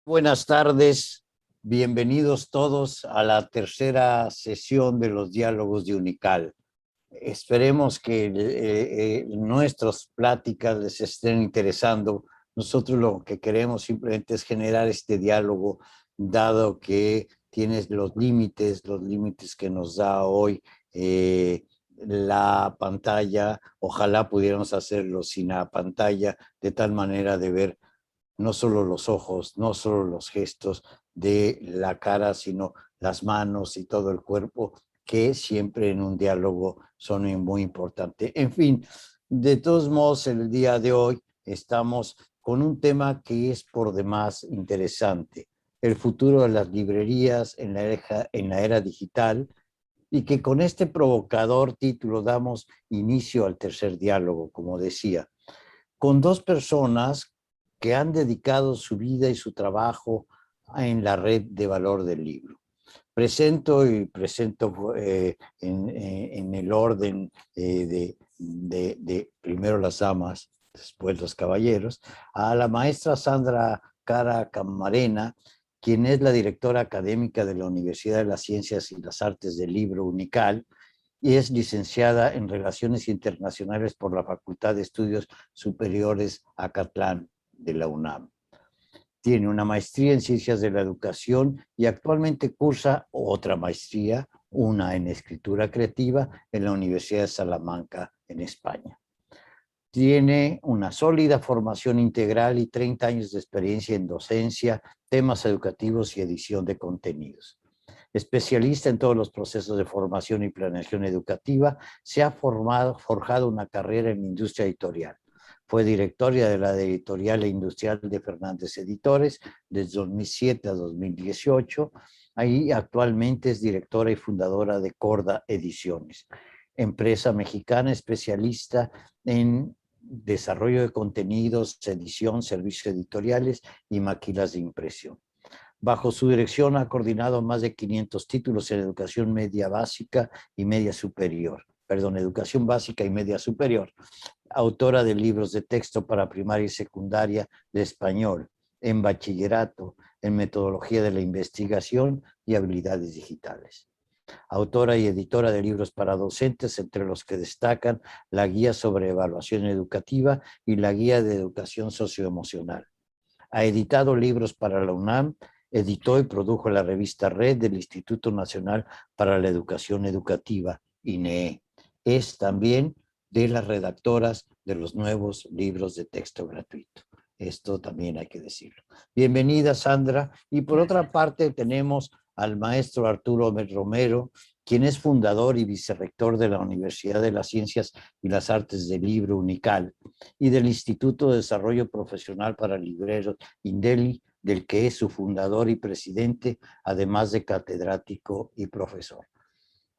Buenas tardes, bienvenidos todos a la tercera sesión de los diálogos de Unical. Esperemos que nuestras pláticas les estén interesando. Nosotros lo que queremos simplemente es generar este diálogo, dado que tienes los límites que nos da hoy la pantalla. Ojalá pudiéramos hacerlo sin la pantalla, de tal manera de ver no solo los ojos, no solo los gestos de la cara, sino las manos y todo el cuerpo, que siempre en un diálogo son muy importantes. En fin, de todos modos, el día de hoy estamos con un tema que es por demás interesante: el futuro de las librerías en la era digital, y que con este provocador título damos inicio al tercer diálogo, como decía, con dos personas que han dedicado su vida y su trabajo en la red de valor del libro. Presento en el orden de primero las damas, después los caballeros, a la maestra Sandra Cara Camarena, quien es la directora académica de la Universidad de las Ciencias y las Artes del Libro UNICAL, y es licenciada en Relaciones Internacionales por la Facultad de Estudios Superiores Acatlán de la UNAM. Tiene una maestría en Ciencias de la Educación y actualmente cursa otra maestría, una en Escritura Creativa, en la Universidad de Salamanca, en España. Tiene una sólida formación integral y 30 años de experiencia en docencia, temas educativos y edición de contenidos. Especialista en todos los procesos de formación y planeación educativa, se ha forjado una carrera en industria editorial. Fue directora de la editorial e industrial de Fernández Editores desde 2007 a 2018. Ahí actualmente es directora y fundadora de Corda Ediciones, empresa mexicana especialista en desarrollo de contenidos, edición, servicios editoriales y máquinas de impresión. Bajo su dirección ha coordinado más de 500 títulos en educación media básica y media superior. Educación básica y media superior. Autora de libros de texto para primaria y secundaria de español, en bachillerato, en metodología de la investigación y habilidades digitales. Autora y editora de libros para docentes, entre los que destacan la Guía sobre Evaluación Educativa y la Guía de Educación Socioemocional. Ha editado libros para la UNAM, editó y produjo la revista Red del Instituto Nacional para la Educación Educativa, INEE. Es también de las redactoras de los nuevos libros de texto gratuito. Esto también hay que decirlo. Bienvenida, Sandra. Y por otra parte tenemos al maestro Arturo Romero, quien es fundador y vicerrector de la Universidad de las Ciencias y las Artes del Libro UNICAL y del Instituto de Desarrollo Profesional para Libreros INDELI, del que es su fundador y presidente, además de catedrático y profesor.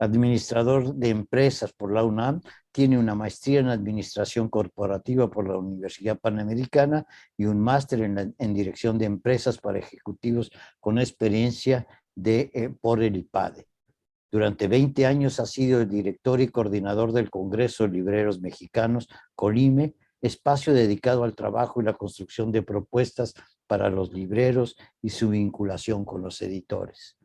Administrador de empresas por la UNAM, tiene una maestría en Administración Corporativa por la Universidad Panamericana y un máster en Dirección de Empresas para Ejecutivos con experiencia por el IPADE. Durante 20 años ha sido el director y coordinador del Congreso de Libreros Mexicanos, COLIME, espacio dedicado al trabajo y la construcción de propuestas para los libreros y su vinculación con los editores.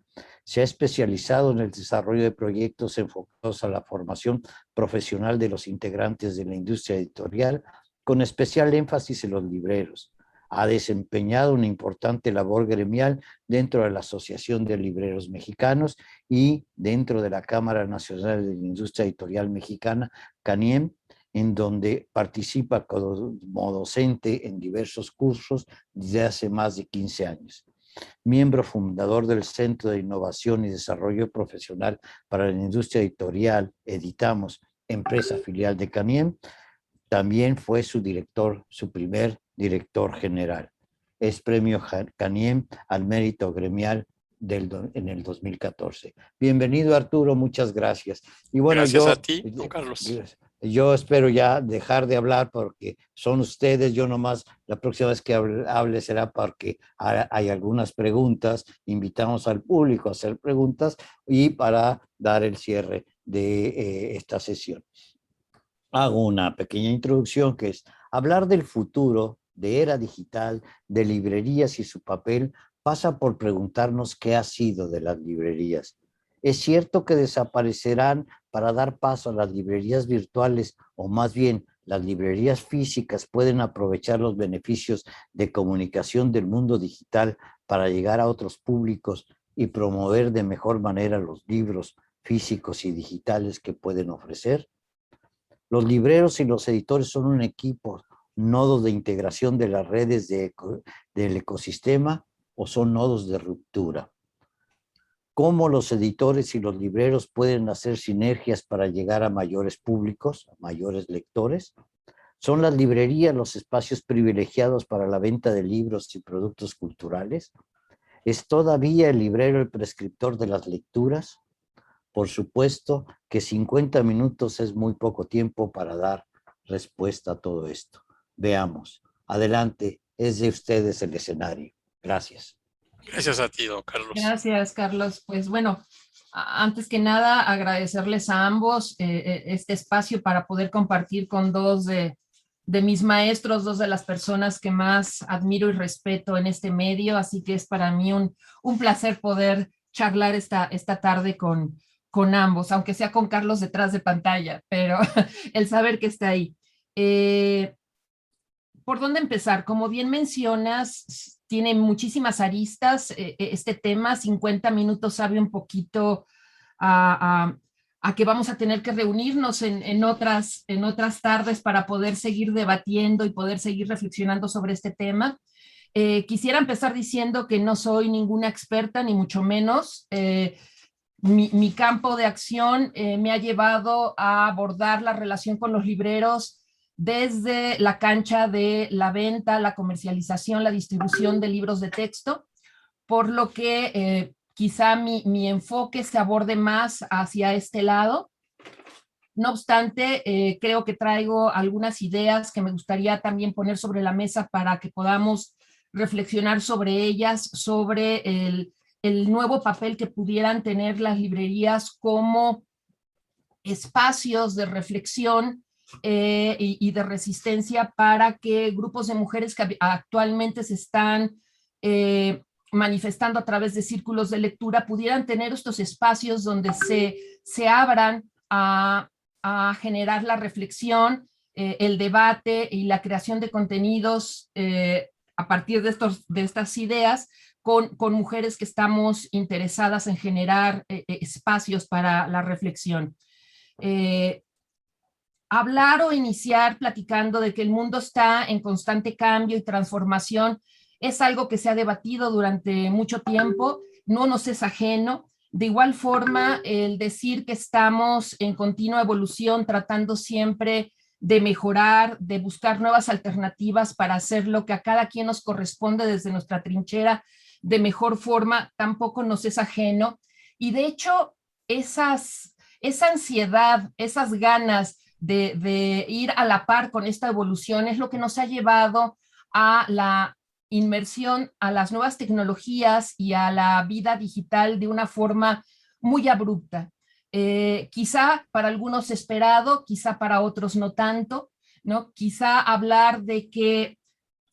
Se ha especializado en el desarrollo de proyectos enfocados a la formación profesional de los integrantes de la industria editorial, con especial énfasis en los libreros. Ha desempeñado una importante labor gremial dentro de la Asociación de Libreros Mexicanos y dentro de la Cámara Nacional de la Industria Editorial Mexicana, CANIEM, en donde participa como docente en diversos cursos desde hace más de 15 años. Miembro fundador del Centro de Innovación y Desarrollo Profesional para la Industria Editorial, Editamos, empresa filial de CANIEM. También fue su director, su primer director general. Es premio CANIEM al mérito gremial en el 2014. Bienvenido, Arturo, muchas gracias. Y bueno, Gracias a ti, Juan Carlos. yo espero ya dejar de hablar porque son ustedes. Yo nomás la próxima vez que hable será porque hay algunas preguntas. Invitamos al público a hacer preguntas y para dar el cierre de esta sesión. Hago una pequeña introducción, que es hablar del futuro de era digital, de librerías y su papel pasa por preguntarnos qué ha sido de las librerías. ¿Es cierto que desaparecerán para dar paso a las librerías virtuales, o más bien las librerías físicas pueden aprovechar los beneficios de comunicación del mundo digital para llegar a otros públicos y promover de mejor manera los libros físicos y digitales que pueden ofrecer? Los libreros y los editores son un equipo, nodos de integración de las redes del ecosistema, o son nodos de ruptura. ¿Cómo los editores y los libreros pueden hacer sinergias para llegar a mayores públicos, a mayores lectores? ¿Son las librerías los espacios privilegiados para la venta de libros y productos culturales? ¿Es todavía el librero el prescriptor de las lecturas? Por supuesto que 50 minutos es muy poco tiempo para dar respuesta a todo esto. Veamos. Adelante, es de ustedes el escenario. Gracias. Gracias a ti, don Carlos. Gracias, Carlos. Pues bueno, antes que nada, agradecerles a ambos este espacio para poder compartir con dos de mis maestros, dos de las personas que más admiro y respeto en este medio, así que es para mí un placer poder charlar esta tarde con ambos, aunque sea con Carlos detrás de pantalla, pero el saber que está ahí. ¿Por dónde empezar? Como bien mencionas, tiene muchísimas aristas. Este tema, 50 minutos, sabe un poquito a que vamos a tener que reunirnos en otras tardes para poder seguir debatiendo y poder seguir reflexionando sobre este tema. Quisiera empezar diciendo que no soy ninguna experta, ni mucho menos. Mi campo de acción me ha llevado a abordar la relación con los libreros desde la cancha de la venta, la comercialización, la distribución de libros de texto, por lo que quizá mi enfoque se aborde más hacia este lado. No obstante, creo que traigo algunas ideas que me gustaría también poner sobre la mesa para que podamos reflexionar sobre ellas, sobre el nuevo papel que pudieran tener las librerías como espacios de reflexión y de resistencia para que grupos de mujeres que actualmente se están manifestando a través de círculos de lectura pudieran tener estos espacios donde se abran a generar la reflexión, el debate y la creación de contenidos a partir de estas ideas con mujeres que estamos interesadas en generar espacios para la reflexión. Hablar o iniciar platicando de que el mundo está en constante cambio y transformación es algo que se ha debatido durante mucho tiempo, no nos es ajeno. De igual forma, el decir que estamos en continua evolución, tratando siempre de mejorar, de buscar nuevas alternativas para hacer lo que a cada quien nos corresponde desde nuestra trinchera de mejor forma, tampoco nos es ajeno. Y de hecho, esa ansiedad, esas ganas de ir a la par con esta evolución es lo que nos ha llevado a la inmersión a las nuevas tecnologías y a la vida digital de una forma muy abrupta. Quizá para algunos esperado, quizá para otros no tanto, ¿no? Quizá hablar de que,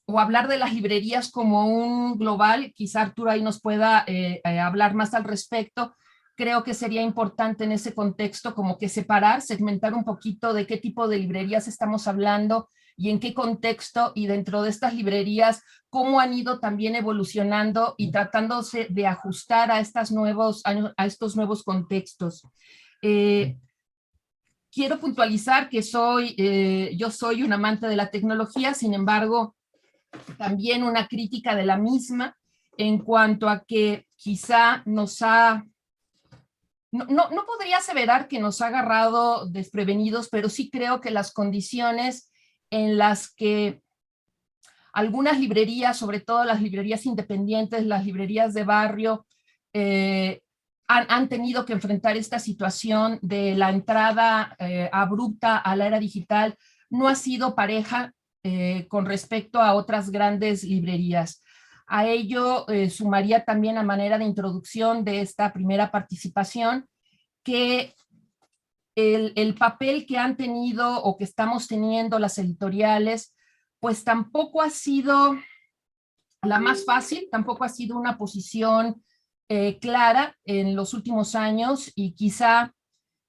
o hablar de las librerías como un global, quizá Arturo ahí nos pueda hablar más al respecto. Creo que sería importante en ese contexto como que separar, segmentar un poquito de qué tipo de librerías estamos hablando y en qué contexto, y dentro de estas librerías, cómo han ido también evolucionando y tratándose de ajustar a estos nuevos contextos. Quiero puntualizar que yo soy un amante de la tecnología, sin embargo, también una crítica de la misma en cuanto a que quizá nos ha... No podría aseverar que nos ha agarrado desprevenidos, pero sí creo que las condiciones en las que algunas librerías, sobre todo las librerías independientes, las librerías de barrio, han tenido que enfrentar esta situación de la entrada abrupta a la era digital, no ha sido pareja con respecto a otras grandes librerías. A ello sumaría también a manera de introducción de esta primera participación que el papel que han tenido o que estamos teniendo las editoriales, pues tampoco ha sido la más fácil, tampoco ha sido una posición clara en los últimos años y quizá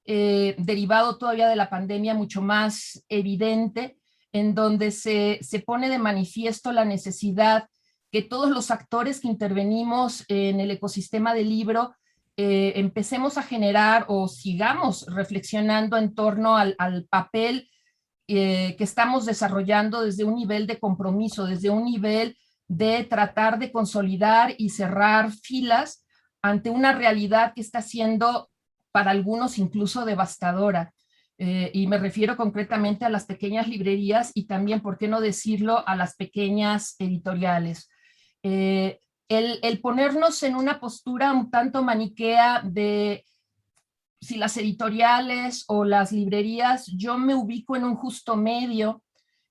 derivado todavía de la pandemia mucho más evidente, en donde se pone de manifiesto la necesidad que todos los actores que intervenimos en el ecosistema del libro empecemos a generar o sigamos reflexionando en torno al papel que estamos desarrollando desde un nivel de compromiso, desde un nivel de tratar de consolidar y cerrar filas ante una realidad que está siendo para algunos incluso devastadora. Y me refiero concretamente a las pequeñas librerías y también, ¿por qué no decirlo?, a las pequeñas editoriales. El ponernos en una postura un tanto maniquea de si las editoriales o las librerías, yo me ubico en un justo medio,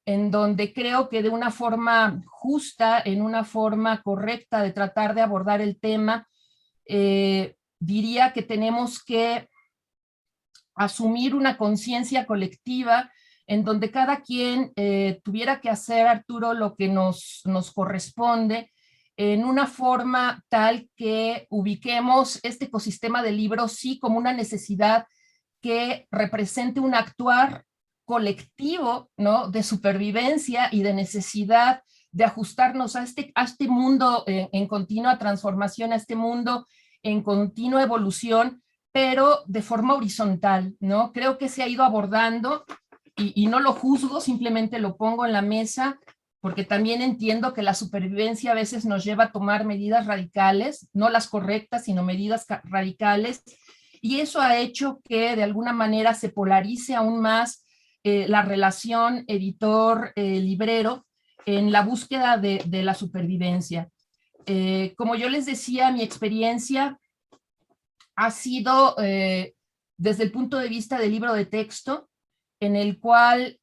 en donde creo que de una forma justa, en una forma correcta de tratar de abordar el tema, diría que tenemos que asumir una conciencia colectiva en donde cada quien tuviera que hacer, Arturo, lo que nos corresponde, en una forma tal que ubiquemos este ecosistema del libro sí como una necesidad que represente un actuar colectivo, ¿no?, de supervivencia y de necesidad de ajustarnos a este mundo en continua transformación, a este mundo en continua evolución, pero de forma horizontal, ¿no? Creo que se ha ido abordando y no lo juzgo, simplemente lo pongo en la mesa, porque también entiendo que la supervivencia a veces nos lleva a tomar medidas radicales, no las correctas, sino medidas radicales, y eso ha hecho que de alguna manera se polarice aún más la relación editor-librero en la búsqueda de la supervivencia. Como yo les decía, mi experiencia ha sido desde el punto de vista del libro de texto, en el cual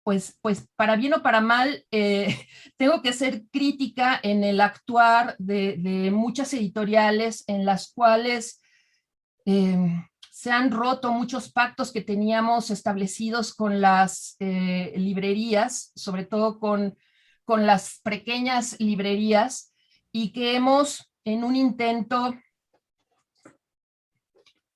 pues para bien o para mal, tengo que ser crítica en el actuar de muchas editoriales en las cuales se han roto muchos pactos que teníamos establecidos con las librerías, sobre todo con las pequeñas librerías, y que hemos, en un intento,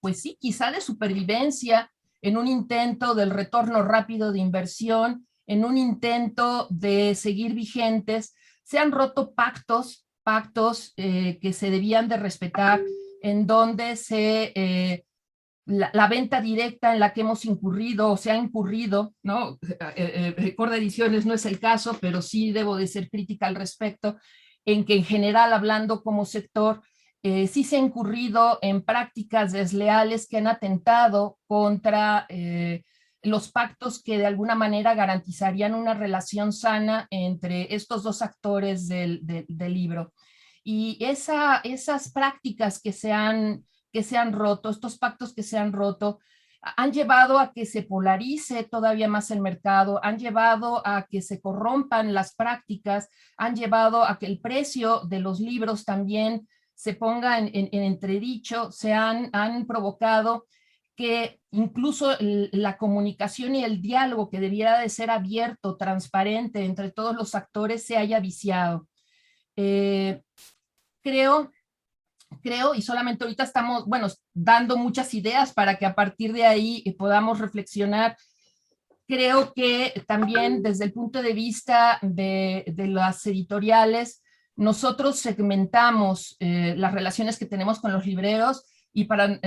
pues sí, quizá de supervivencia, en un intento del retorno rápido de inversión, en un intento de seguir vigentes, se han roto pactos que se debían de respetar, en donde la venta directa en la que hemos incurrido o se ha incurrido, ¿no? Corda Ediciones no es el caso, pero sí debo de ser crítica al respecto, en que en general, hablando como sector, sí se ha incurrido en prácticas desleales que han atentado contra los pactos que de alguna manera garantizarían una relación sana entre estos dos actores del libro. Y esas prácticas que se han roto, estos pactos que se han roto, han llevado a que se polarice todavía más el mercado, han llevado a que se corrompan las prácticas, han llevado a que el precio de los libros también se ponga en entredicho, han provocado que incluso la comunicación y el diálogo que debiera de ser abierto, transparente entre todos los actores se haya viciado. Creo, y solamente ahorita estamos, bueno, dando muchas ideas para que a partir de ahí podamos reflexionar. Creo que también desde el punto de vista de las editoriales, nosotros segmentamos las relaciones que tenemos con los libreros, y para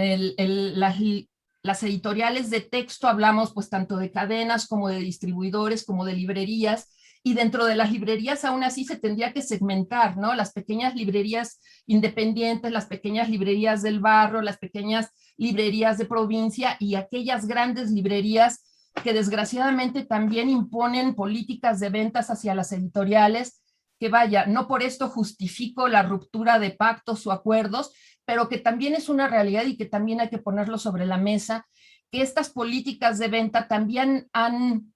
las editoriales de texto hablamos pues tanto de cadenas como de distribuidores como de librerías, y dentro de las librerías aún así se tendría que segmentar, ¿no? Las pequeñas librerías independientes, las pequeñas librerías del barrio, las pequeñas librerías de provincia y aquellas grandes librerías que desgraciadamente también imponen políticas de ventas hacia las editoriales, que vaya, no por esto justifico la ruptura de pactos o acuerdos, pero que también es una realidad y que también hay que ponerlo sobre la mesa, que estas políticas de venta también han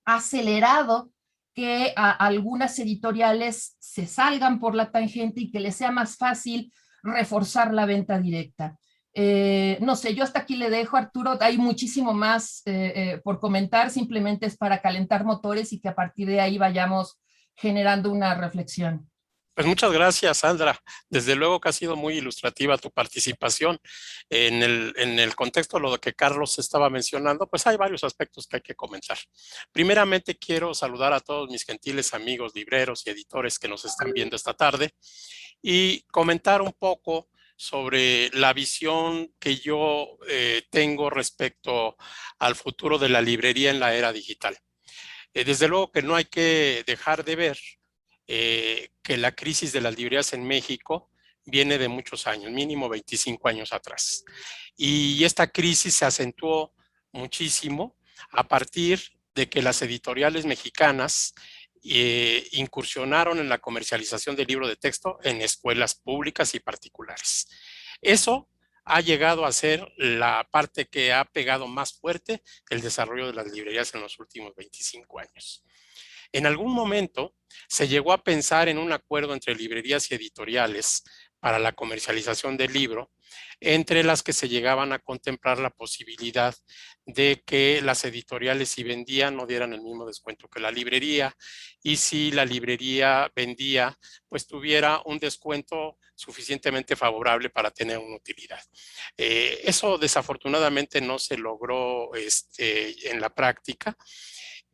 acelerado que algunas editoriales se salgan por la tangente y que les sea más fácil reforzar la venta directa. No sé, yo hasta aquí le dejo, Arturo, hay muchísimo más por comentar, simplemente es para calentar motores y que a partir de ahí vayamos generando una reflexión. Pues muchas gracias, Sandra. Desde luego que ha sido muy ilustrativa tu participación. En el contexto de lo que Carlos estaba mencionando, pues hay varios aspectos que hay que comentar. Primeramente, quiero saludar a todos mis gentiles amigos libreros y editores que nos están viendo esta tarde y comentar un poco sobre la visión que yo tengo respecto al futuro de la librería en la era digital. Desde luego que no hay que dejar de ver que la crisis de las librerías en México viene de muchos años, mínimo 25 años atrás. Y esta crisis se acentuó muchísimo a partir de que las editoriales mexicanas incursionaron en la comercialización del libro de texto en escuelas públicas y particulares. Eso ha llegado a ser la parte que ha pegado más fuerte el desarrollo de las librerías en los últimos 25 años. En algún momento se llegó a pensar en un acuerdo entre librerías y editoriales para la comercialización del libro, entre las que se llegaban a contemplar la posibilidad de que las editoriales, si vendían, no dieran el mismo descuento que la librería, y si la librería vendía, pues tuviera un descuento suficientemente favorable para tener una utilidad. Eso desafortunadamente no se logró en la práctica,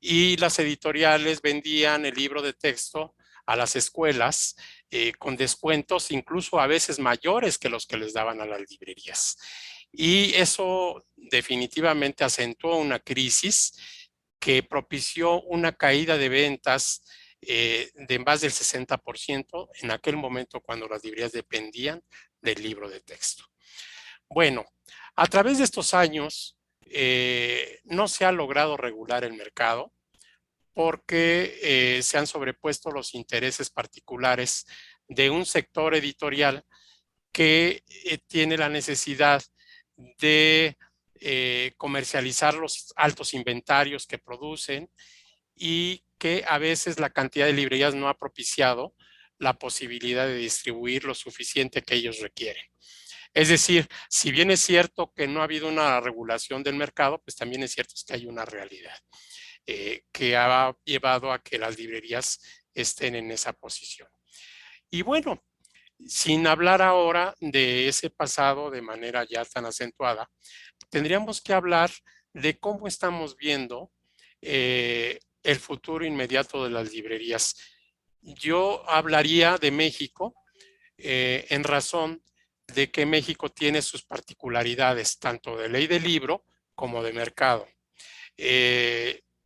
y las editoriales vendían el libro de texto a las escuelas con descuentos incluso a veces mayores que los que les daban a las librerías. Y eso definitivamente acentuó una crisis que propició una caída de ventas de más del 60% en aquel momento cuando las librerías dependían del libro de texto. Bueno, a través de estos años no se ha logrado regular el mercado porque se han sobrepuesto los intereses particulares de un sector editorial que tiene la necesidad de comercializar los altos inventarios que producen y que a veces la cantidad de librerías no ha propiciado la posibilidad de distribuir lo suficiente que ellos requieren. Es decir, si bien es cierto que no ha habido una regulación del mercado, pues también es cierto que hay una realidad que ha llevado a que las librerías estén en esa posición. Y bueno, sin hablar ahora de ese pasado de manera ya tan acentuada, tendríamos que hablar de cómo estamos viendo el futuro inmediato de las librerías. Yo hablaría de México en razón de que México tiene sus particularidades, tanto de ley del libro como de mercado,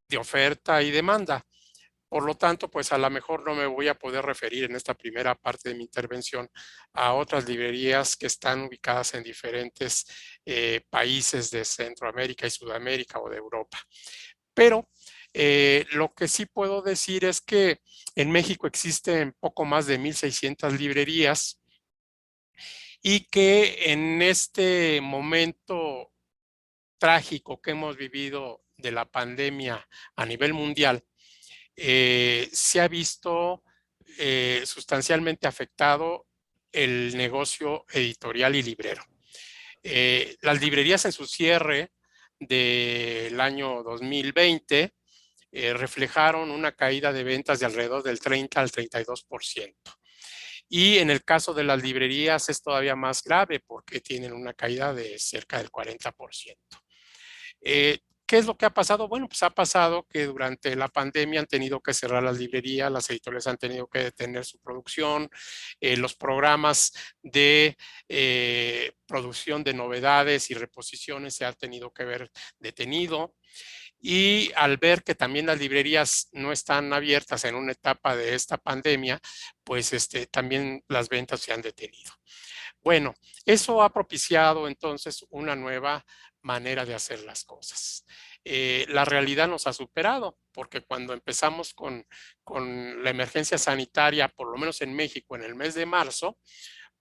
de oferta y demanda. Por lo tanto, pues a lo mejor no me voy a poder referir en esta primera parte de mi intervención a otras librerías que están ubicadas en diferentes países de Centroamérica y Sudamérica o de Europa. Pero lo que sí puedo decir es que en México existen poco más de 1,600 librerías y que en este momento trágico que hemos vivido de la pandemia a nivel mundial, se ha visto sustancialmente afectado el negocio editorial y librero. Las librerías en su cierre del año 2020 reflejaron una caída de ventas de alrededor del 30 al 32%. Y en el caso de las librerías es todavía más grave porque tienen una caída de cerca del 40%. ¿Qué es lo que ha pasado? Bueno, pues ha pasado que durante la pandemia han tenido que cerrar las librerías, las editoriales han tenido que detener su producción, los programas de producción de novedades y reposiciones se han tenido que ver detenido. Y al ver que también las librerías no están abiertas en una etapa de esta pandemia, pues también las ventas se han detenido. Bueno, eso ha propiciado entonces una nueva manera de hacer las cosas. La realidad nos ha superado, porque cuando empezamos con la emergencia sanitaria, por lo menos en México, en el mes de marzo,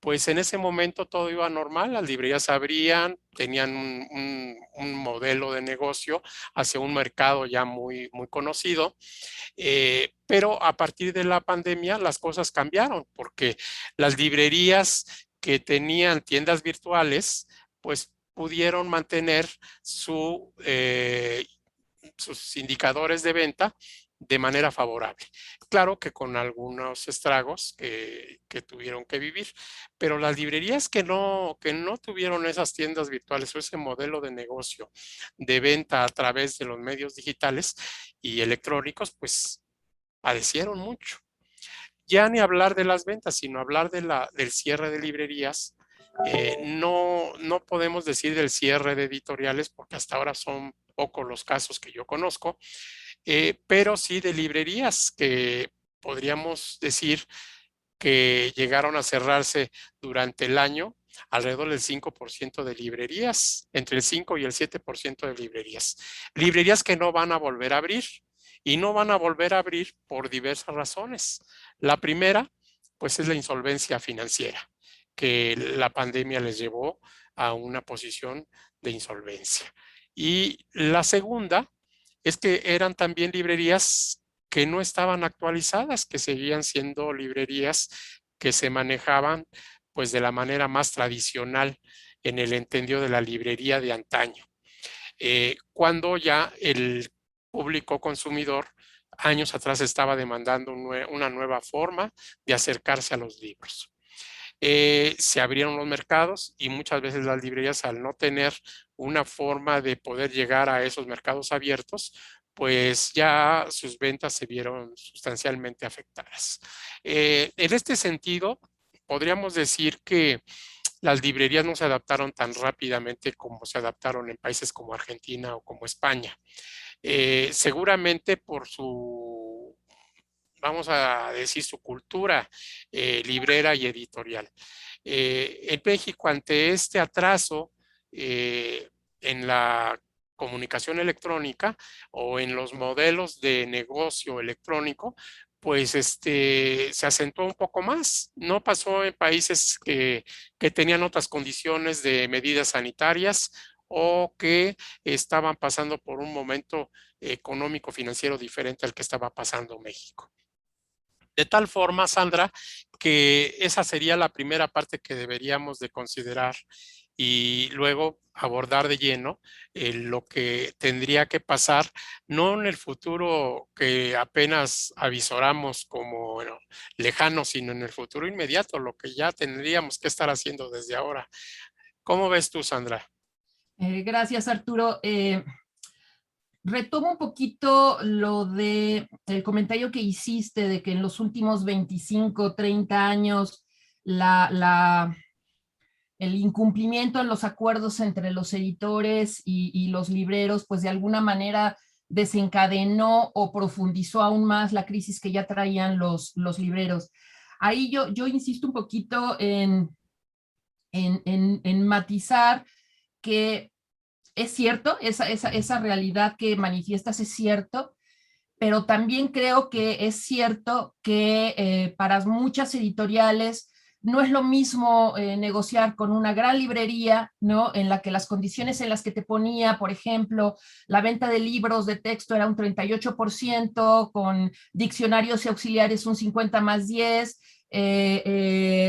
pues en ese momento todo iba normal, las librerías abrían, tenían un modelo de negocio hacia un mercado ya muy, muy conocido, pero a partir de la pandemia las cosas cambiaron, porque las librerías que tenían tiendas virtuales, pues pudieron mantener sus indicadores de venta de manera favorable. Claro que con algunos estragos que tuvieron que vivir, pero las librerías que no tuvieron esas tiendas virtuales o ese modelo de negocio de venta a través de los medios digitales y electrónicos, pues padecieron mucho. Ya ni hablar de las ventas, sino hablar del cierre de librerías. No podemos decir del cierre de editoriales porque hasta ahora son pocos los casos que yo conozco, pero sí de librerías que podríamos decir que llegaron a cerrarse durante el año, alrededor del 5% de librerías, entre el 5 y el 7% de librerías. Librerías que no van a volver a abrir y no van a volver a abrir por diversas razones. La primera, pues es la insolvencia financiera, que la pandemia les llevó a una posición de insolvencia. Y la segunda es que eran también librerías que no estaban actualizadas, que seguían siendo librerías que se manejaban pues de la manera más tradicional en el entendido de la librería de antaño, cuando ya el público consumidor años atrás estaba demandando una nueva forma de acercarse a los libros. Se abrieron los mercados y muchas veces las librerías, al no tener una forma de poder llegar a esos mercados abiertos, pues ya sus ventas se vieron sustancialmente afectadas. En este sentido, podríamos decir que las librerías no se adaptaron tan rápidamente como se adaptaron en países como Argentina o como España. Seguramente por su, vamos a decir, su cultura librera y editorial. En México, ante este atraso en la comunicación electrónica o en los modelos de negocio electrónico, pues se acentuó un poco más. No pasó en países que tenían otras condiciones de medidas sanitarias o que estaban pasando por un momento económico financiero diferente al que estaba pasando México. De tal forma, Sandra, que esa sería la primera parte que deberíamos de considerar y luego abordar de lleno lo que tendría que pasar, no en el futuro que apenas avisoramos como bueno, lejano, sino en el futuro inmediato, lo que ya tendríamos que estar haciendo desde ahora. ¿Cómo ves tú, Sandra? Gracias, Arturo. Retomo un poquito el comentario que hiciste de que en los últimos 25, 30 años el incumplimiento en los acuerdos entre los editores y los libreros, pues de alguna manera desencadenó o profundizó aún más la crisis que ya traían los libreros. Ahí yo insisto un poquito en matizar que es cierto, esa realidad que manifiestas es cierto, pero también creo que es cierto que para muchas editoriales no es lo mismo negociar con una gran librería, ¿no? En la que las condiciones en las que te ponía, por ejemplo, la venta de libros de texto era un 38%, con diccionarios y auxiliares un 50 más 10,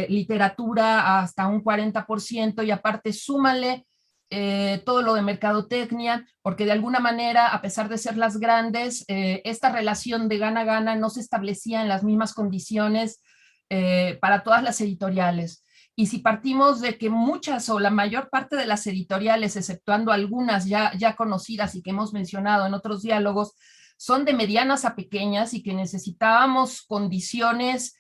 literatura hasta un 40%, y aparte súmale todo lo de mercadotecnia, porque de alguna manera, a pesar de ser las grandes, esta relación de gana-gana no se establecía en las mismas condiciones para todas las editoriales. Y si partimos de que muchas o la mayor parte de las editoriales, exceptuando algunas ya conocidas y que hemos mencionado en otros diálogos, son de medianas a pequeñas y que necesitábamos condiciones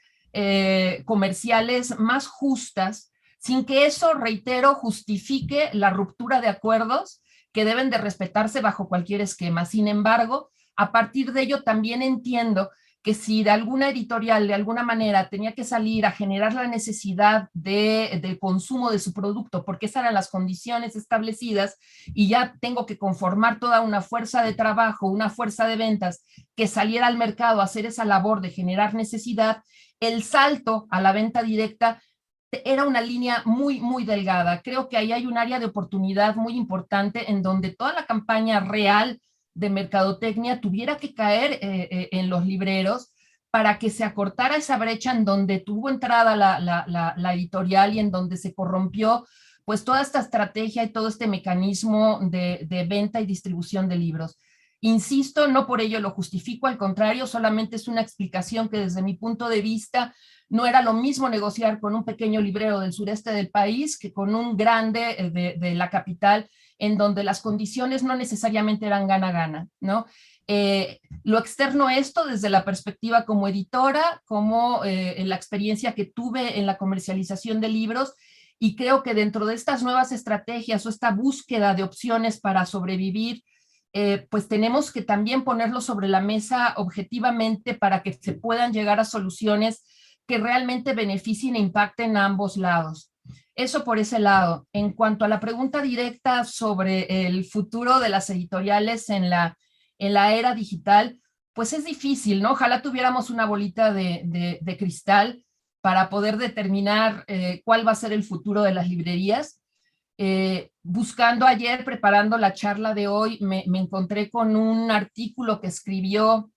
comerciales más justas, sin que eso, reitero, justifique la ruptura de acuerdos que deben de respetarse bajo cualquier esquema. Sin embargo, a partir de ello también entiendo que si de alguna editorial, de alguna manera, tenía que salir a generar la necesidad del consumo de su producto, porque esas eran las condiciones establecidas, y ya tengo que conformar toda una fuerza de trabajo, una fuerza de ventas, que saliera al mercado a hacer esa labor de generar necesidad, el salto a la venta directa era una línea muy, muy delgada. Creo que ahí hay un área de oportunidad muy importante en donde toda la campaña real de mercadotecnia tuviera que caer en los libreros para que se acortara esa brecha en donde tuvo entrada la editorial y en donde se corrompió pues toda esta estrategia y todo este mecanismo de venta y distribución de libros. Insisto, no por ello lo justifico, al contrario, solamente es una explicación que desde mi punto de vista no era lo mismo negociar con un pequeño librero del sureste del país que con un grande de la capital, en donde las condiciones no necesariamente eran gana-gana, ¿no? Lo externo esto desde la perspectiva como editora, como en la experiencia que tuve en la comercialización de libros, y creo que dentro de estas nuevas estrategias o esta búsqueda de opciones para sobrevivir, pues tenemos que también ponerlo sobre la mesa objetivamente para que se puedan llegar a soluciones que realmente beneficien e impacten a ambos lados. Eso por ese lado. En cuanto a la pregunta directa sobre el futuro de las editoriales en la era digital, pues es difícil, ¿no? Ojalá tuviéramos una bolita de cristal para poder determinar cuál va a ser el futuro de las librerías. Buscando ayer, preparando la charla de hoy, me encontré con un artículo que escribió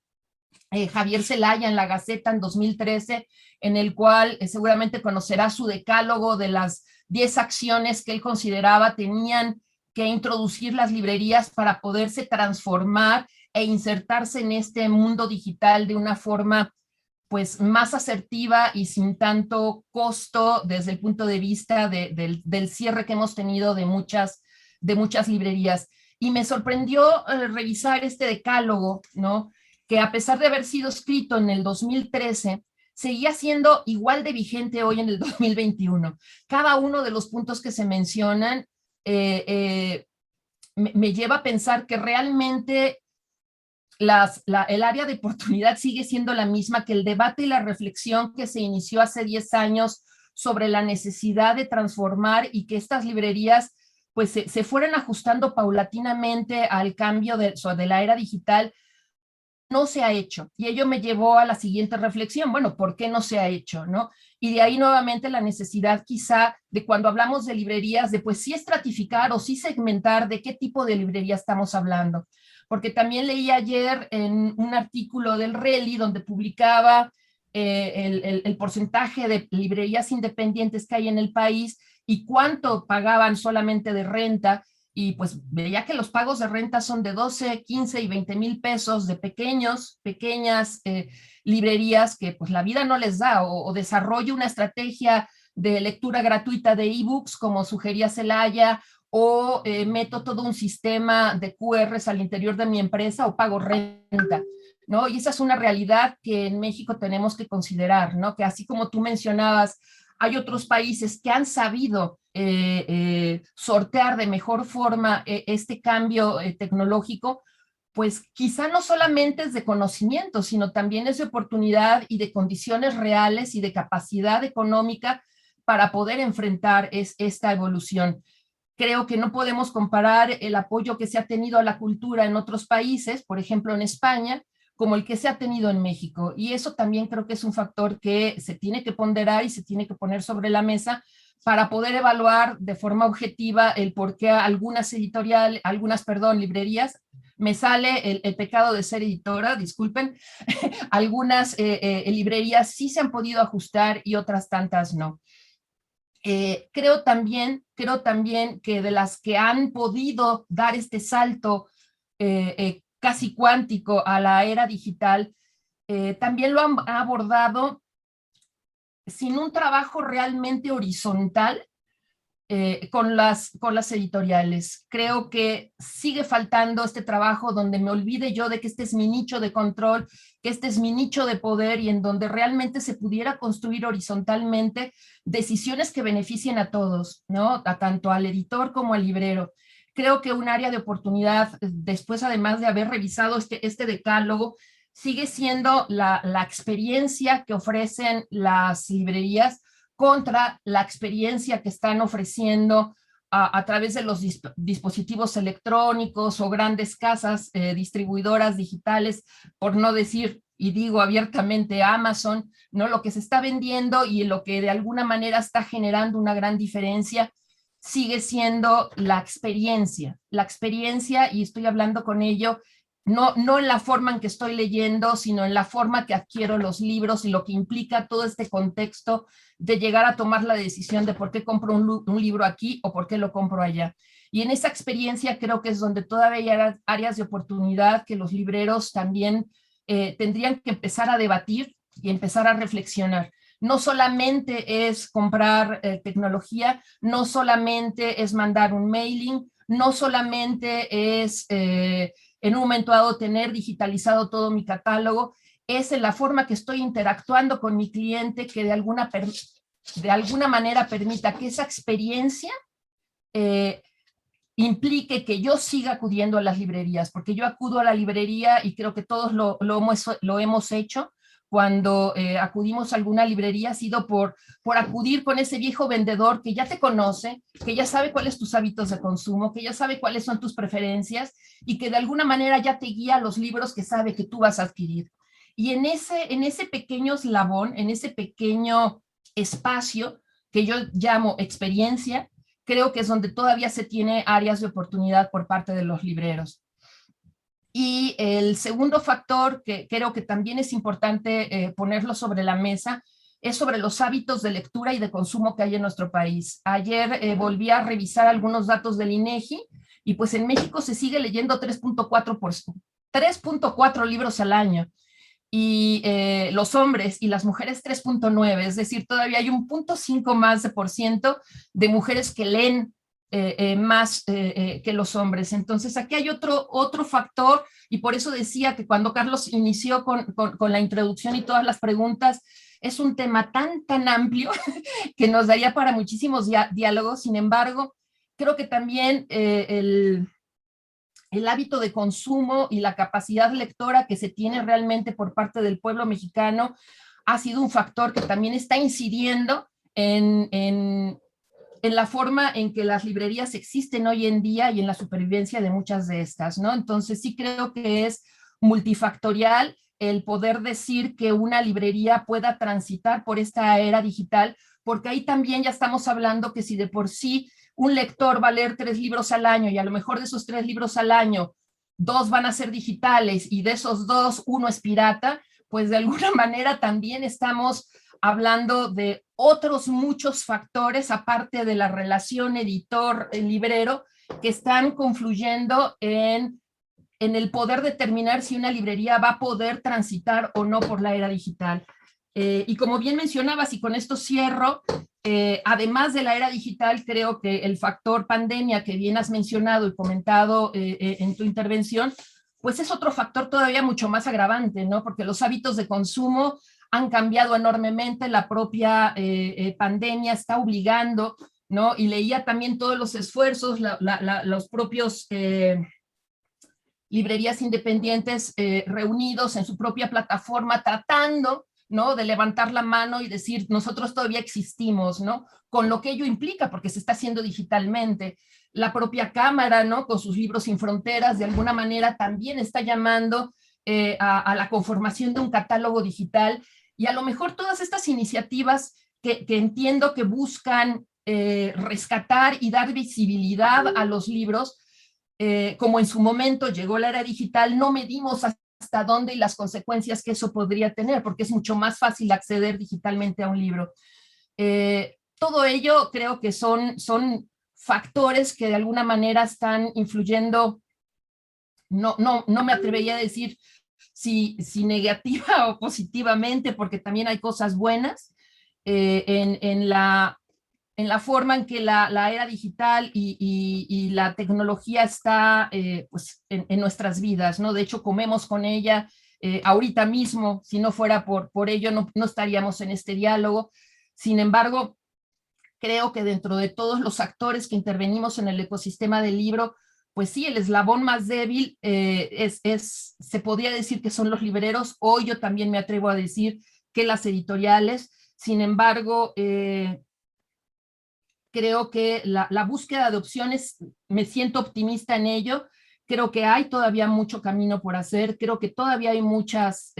Javier Zelaya en La Gaceta en 2013, en el cual seguramente conocerá su decálogo de las 10 acciones que él consideraba tenían que introducir las librerías para poderse transformar e insertarse en este mundo digital de una forma pues más asertiva y sin tanto costo desde el punto de vista del cierre que hemos tenido de muchas librerías. Y me sorprendió revisar este decálogo, ¿no? Que a pesar de haber sido escrito en el 2013, seguía siendo igual de vigente hoy en el 2021. Cada uno de los puntos que se mencionan me lleva a pensar que realmente el área de oportunidad sigue siendo la misma, que el debate y la reflexión que se inició hace 10 años sobre la necesidad de transformar y que estas librerías pues se fueran ajustando paulatinamente al cambio de la era digital, no se ha hecho. Y ello me llevó a la siguiente reflexión, bueno, ¿por qué no se ha hecho, no? Y de ahí nuevamente la necesidad quizá de cuando hablamos de librerías, de pues sí estratificar o sí segmentar de qué tipo de librería estamos hablando. Porque también leí ayer en un artículo del Reli donde publicaba el porcentaje de librerías independientes que hay en el país y cuánto pagaban solamente de renta, y pues veía que los pagos de renta son de 12, 15 y 20 mil pesos de pequeñas librerías que pues la vida no les da, o desarrollo una estrategia de lectura gratuita de ebooks como sugería Zelaya, o meto todo un sistema de QRs al interior de mi empresa o pago renta, ¿no? Y esa es una realidad que en México tenemos que considerar, ¿no? Que así como tú mencionabas, hay otros países que han sabido sortear de mejor forma este cambio tecnológico, pues quizá no solamente es de conocimiento, sino también es de oportunidad y de condiciones reales y de capacidad económica para poder enfrentar esta evolución. Creo que no podemos comparar el apoyo que se ha tenido a la cultura en otros países, por ejemplo en España, como el que se ha tenido en México. Y eso también creo que es un factor que se tiene que ponderar y se tiene que poner sobre la mesa para poder evaluar de forma objetiva el por qué algunas librerías, me sale el pecado de ser editora, disculpen, algunas librerías sí se han podido ajustar y otras tantas no. Creo también que de las que han podido dar este salto casi cuántico a la era digital, también lo han abordado sin un trabajo realmente horizontal con las editoriales. Creo que sigue faltando este trabajo donde me olvide yo de que este es mi nicho de control, que este es mi nicho de poder, y en donde realmente se pudiera construir horizontalmente decisiones que beneficien a todos, ¿no? Tanto al editor como al librero. Creo que un área de oportunidad, después además de haber revisado este decálogo, sigue siendo la experiencia que ofrecen las librerías contra la experiencia que están ofreciendo a través de los dispositivos electrónicos o grandes casas distribuidoras digitales, por no decir, y digo abiertamente, Amazon, ¿no? Lo que se está vendiendo y lo que de alguna manera está generando una gran diferencia sigue siendo la experiencia, y estoy hablando con ello no en la forma en que estoy leyendo, sino en la forma que adquiero los libros y lo que implica todo este contexto de llegar a tomar la decisión de por qué compro un libro aquí o por qué lo compro allá. Y en esa experiencia creo que es donde todavía hay áreas de oportunidad que los libreros también tendrían que empezar a debatir y empezar a reflexionar. No solamente es comprar tecnología, no solamente es mandar un mailing, no solamente es en un momento dado tener digitalizado todo mi catálogo, es en la forma que estoy interactuando con mi cliente que de alguna manera permita que esa experiencia implique que yo siga acudiendo a las librerías, porque yo acudo a la librería y creo que todos lo hemos hecho. Cuando acudimos a alguna librería ha sido por acudir con ese viejo vendedor que ya te conoce, que ya sabe cuáles son tus hábitos de consumo, que ya sabe cuáles son tus preferencias y que de alguna manera ya te guía los libros que sabe que tú vas a adquirir. Y en ese pequeño eslabón, en ese pequeño espacio que yo llamo experiencia, creo que es donde todavía se tiene áreas de oportunidad por parte de los libreros. Y el segundo factor que creo que también es importante ponerlo sobre la mesa es sobre los hábitos de lectura y de consumo que hay en nuestro país. Ayer volví a revisar algunos datos del INEGI y pues en México se sigue leyendo 3.4 libros al año y los hombres y las mujeres 3.9, es decir, todavía hay un 0.5 más de mujeres que leen más que los hombres. Entonces aquí hay otro factor y por eso decía que cuando Carlos inició con la introducción y todas las preguntas, es un tema tan amplio que nos daría para muchísimos diálogos. Sin embargo, creo que también el hábito de consumo y la capacidad lectora que se tiene realmente por parte del pueblo mexicano ha sido un factor que también está incidiendo en la forma en que las librerías existen hoy en día y en la supervivencia de muchas de estas, ¿no? Entonces sí creo que es multifactorial el poder decir que una librería pueda transitar por esta era digital, porque ahí también ya estamos hablando que si de por sí un lector va a leer 3 libros al año y a lo mejor de esos 3 libros al año, 2 van a ser digitales y de esos 2, 1 es pirata, pues de alguna manera también estamos hablando de otros muchos factores, aparte de la relación editor-librero, que están confluyendo en el poder determinar si una librería va a poder transitar o no por la era digital. Y como bien mencionabas, y con esto cierro, además de la era digital, creo que el factor pandemia que bien has mencionado y comentado en tu intervención, pues es otro factor todavía mucho más agravante, ¿no? Porque los hábitos de consumo han cambiado enormemente, la propia pandemia está obligando, ¿no? Y leía también todos los esfuerzos, los propios librerías independientes reunidos en su propia plataforma tratando, ¿no?, de levantar la mano y decir, nosotros todavía existimos, ¿no?, con lo que ello implica, porque se está haciendo digitalmente. La propia Cámara, ¿no?, con sus libros sin fronteras, de alguna manera también está llamando a la conformación de un catálogo digital, y a lo mejor todas estas iniciativas que entiendo que buscan rescatar y dar visibilidad a los libros, como en su momento llegó la era digital, no medimos hasta dónde y las consecuencias que eso podría tener, porque es mucho más fácil acceder digitalmente a un libro. Todo ello creo que son factores que de alguna manera están influyendo, no me atrevería a decir si negativa o positivamente, porque también hay cosas buenas en la forma en que la era digital y la tecnología está pues en nuestras vidas, ¿no? De hecho, comemos con ella ahorita mismo. Si no fuera por ello, no estaríamos en este diálogo. Sin embargo, creo que dentro de todos los actores que intervenimos en el ecosistema del libro, pues sí, el eslabón más débil se podría decir que son los libreros. Hoy yo también me atrevo a decir que las editoriales. Sin embargo, creo que la búsqueda de opciones, me siento optimista en ello. Creo que hay todavía mucho camino por hacer, creo que todavía hay muchas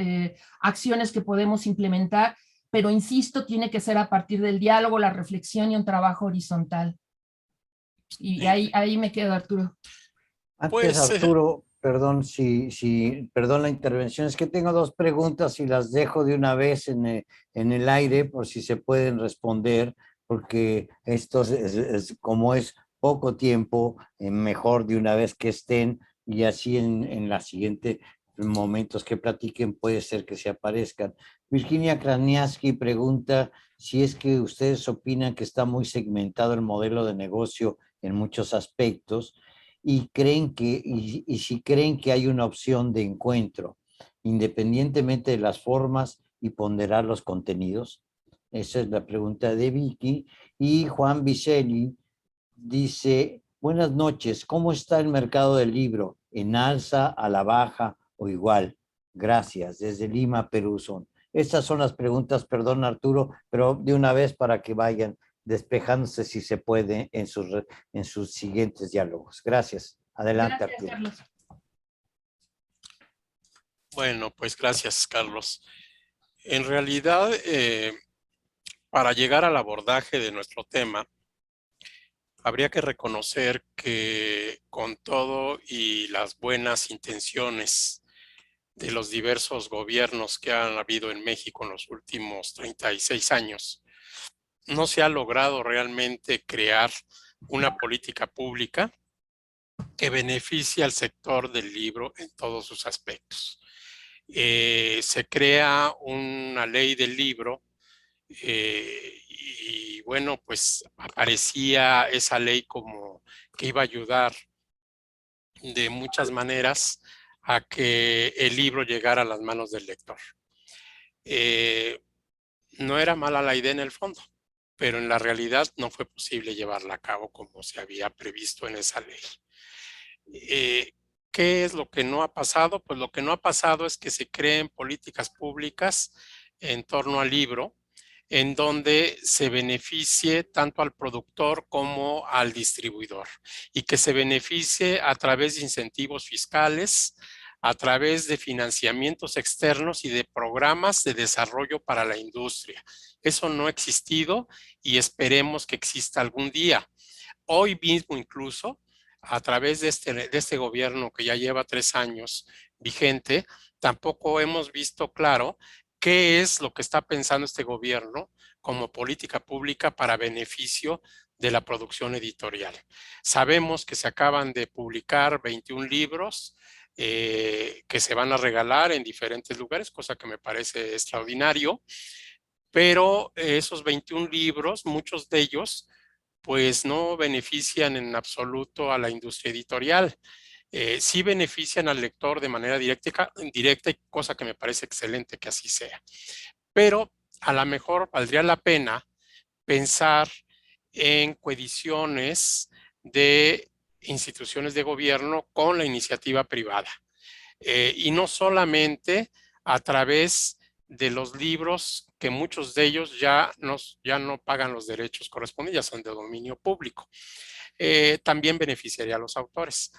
acciones que podemos implementar, pero insisto, tiene que ser a partir del diálogo, la reflexión y un trabajo horizontal. Y ahí me quedo, Arturo. Antes, Pues, Arturo, perdón perdón la intervención, es que tengo 2 preguntas y las dejo de una vez en el aire por si se pueden responder, porque esto como es poco tiempo, mejor de una vez que estén, y así en la siguiente momentos que platiquen puede ser que se aparezcan. Virginia Krasniaski pregunta si es que ustedes opinan que está muy segmentado el modelo de negocio en muchos aspectos y creen y si creen que hay una opción de encuentro, independientemente de las formas y ponderar los contenidos. Esa es la pregunta de Vicky. Y Juan Vicelli dice, buenas noches, ¿cómo está el mercado del libro? ¿En alza, a la baja o igual? Gracias, desde Lima, Perú son. Estas son las preguntas, perdón Arturo, pero de una vez para que vayan despejándose si se puede en sus siguientes diálogos. Gracias. Adelante, Gracias, Arturo. Carlos. Bueno, pues gracias, Carlos. En realidad, para llegar al abordaje de nuestro tema, habría que reconocer que con todo y las buenas intenciones de los diversos gobiernos que han habido en México en los últimos 36 años, no se ha logrado realmente crear una política pública que beneficie al sector del libro en todos sus aspectos. Se crea una ley del libro y bueno, pues aparecía esa ley como que iba a ayudar de muchas maneras a que el libro llegara a las manos del lector. No era mala la idea en el fondo, pero en la realidad no fue posible llevarla a cabo como se había previsto en esa ley. ¿Qué es lo que no ha pasado? Pues lo que no ha pasado es que se creen políticas públicas en torno al libro, en donde se beneficie tanto al productor como al distribuidor y que se beneficie a través de incentivos fiscales, a través de financiamientos externos y de programas de desarrollo para la industria. Eso no ha existido y esperemos que exista algún día. Hoy mismo incluso, a través de este gobierno que ya lleva 3 años vigente, tampoco hemos visto claro qué es lo que está pensando este gobierno como política pública para beneficio de la producción editorial. Sabemos que se acaban de publicar 21 libros que se van a regalar en diferentes lugares, cosa que me parece extraordinario, pero esos 21 libros, muchos de ellos, pues no benefician en absoluto a la industria editorial. Sí benefician al lector de manera directa, cosa que me parece excelente que así sea. Pero a lo mejor valdría la pena pensar en coediciones de instituciones de gobierno con la iniciativa privada. Y no solamente a través de los libros que muchos de ellos ya no pagan los derechos correspondientes, ya son de dominio público. También beneficiaría a los autores.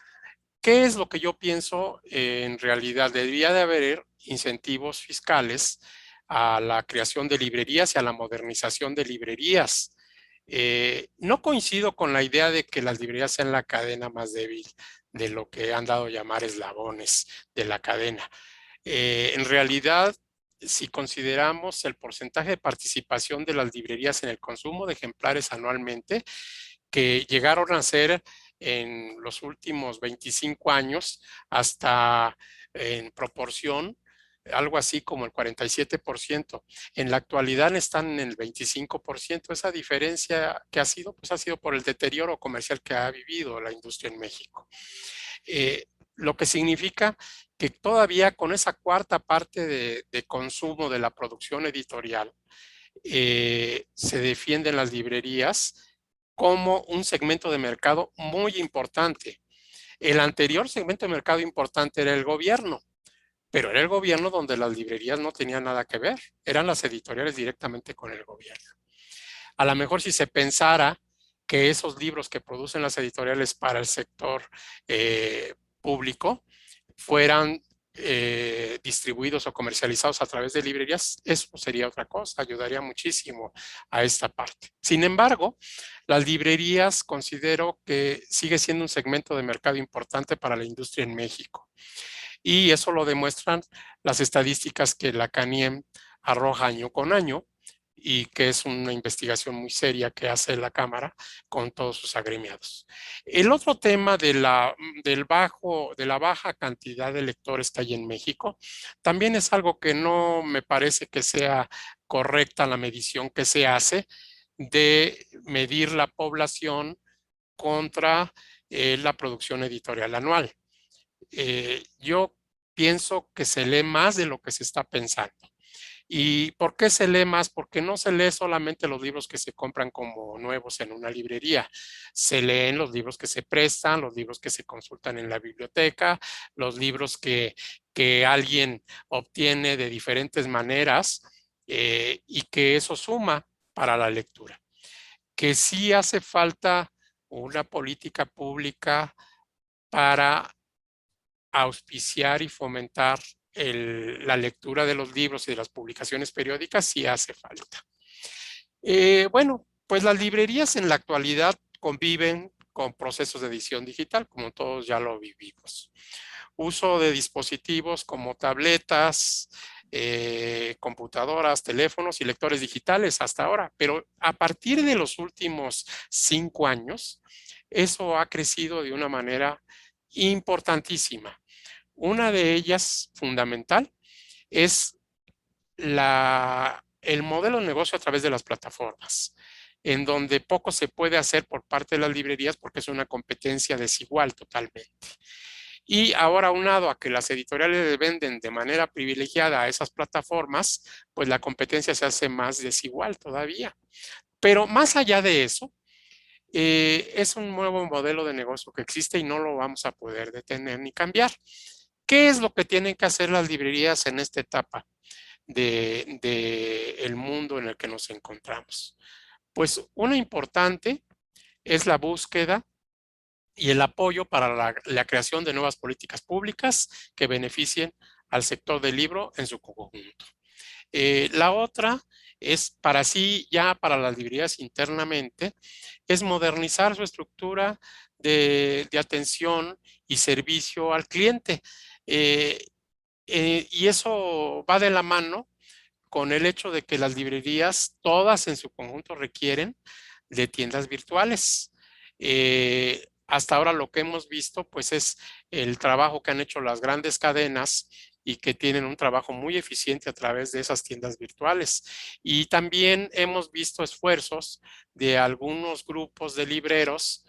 ¿Qué es lo que yo pienso? En realidad, debería de haber incentivos fiscales a la creación de librerías y a la modernización de librerías. No coincido con la idea de que las librerías sean la cadena más débil de lo que han dado a llamar eslabones de la cadena. En realidad, si consideramos el porcentaje de participación de las librerías en el consumo de ejemplares anualmente, que llegaron a ser en los últimos 25 años hasta en proporción algo así como el 47%. En la actualidad están en el 25%. Esa diferencia que ha sido, pues ha sido por el deterioro comercial que ha vivido la industria en México. Lo que significa que todavía con esa cuarta parte de consumo de la producción editorial, se defienden las librerías como un segmento de mercado muy importante. El anterior segmento de mercado importante era el gobierno, pero era el gobierno donde las librerías no tenían nada que ver, eran las editoriales directamente con el gobierno. A lo mejor si se pensara que esos libros que producen las editoriales para el sector público fueran distribuidos o comercializados a través de librerías, eso sería otra cosa, ayudaría muchísimo a esta parte. Sin embargo, las librerías considero que sigue siendo un segmento de mercado importante para la industria en México. Y eso lo demuestran las estadísticas que la CANIEM arroja año con año. y que es una investigación muy seria que hace la Cámara con todos sus agremiados. El otro tema de la baja cantidad de lectores que hay en México también es algo que no me parece que sea correcta la medición que se hace de medir la población contra la producción editorial anual. Yo pienso que se lee más de lo que se está pensando. ¿Y por qué se lee más? Porque no se lee solamente los libros que se compran como nuevos en una librería. Se leen los libros que se prestan, los libros que se consultan en la biblioteca, los libros que alguien obtiene de diferentes maneras y que eso suma para la lectura. Que sí hace falta una política pública para auspiciar y fomentar la lectura de los libros y de las publicaciones periódicas, sí hace falta. Bueno, pues las librerías en la actualidad conviven con procesos de edición digital, como todos ya lo vivimos. Uso de dispositivos como tabletas, computadoras, teléfonos y lectores digitales hasta ahora, pero a partir de los últimos 5 años, eso ha crecido de una manera importantísima. Una de ellas, fundamental, es el modelo de negocio a través de las plataformas, en donde poco se puede hacer por parte de las librerías porque es una competencia desigual totalmente. Y ahora, aunado a que las editoriales venden de manera privilegiada a esas plataformas, pues la competencia se hace más desigual todavía. Pero más allá de eso, es un nuevo modelo de negocio que existe y no lo vamos a poder detener ni cambiar. ¿Qué es lo que tienen que hacer las librerías en esta etapa del mundo en el que nos encontramos? Pues una importante es la búsqueda y el apoyo para la creación de nuevas políticas públicas que beneficien al sector del libro en su conjunto. La otra es para las librerías internamente, es modernizar su estructura de atención y servicio al cliente. Y eso va de la mano con el hecho de que las librerías, todas en su conjunto, requieren de tiendas virtuales. Hasta ahora lo que hemos visto, pues, es el trabajo que han hecho las grandes cadenas y que tienen un trabajo muy eficiente a través de esas tiendas virtuales. Y también hemos visto esfuerzos de algunos grupos de libreros,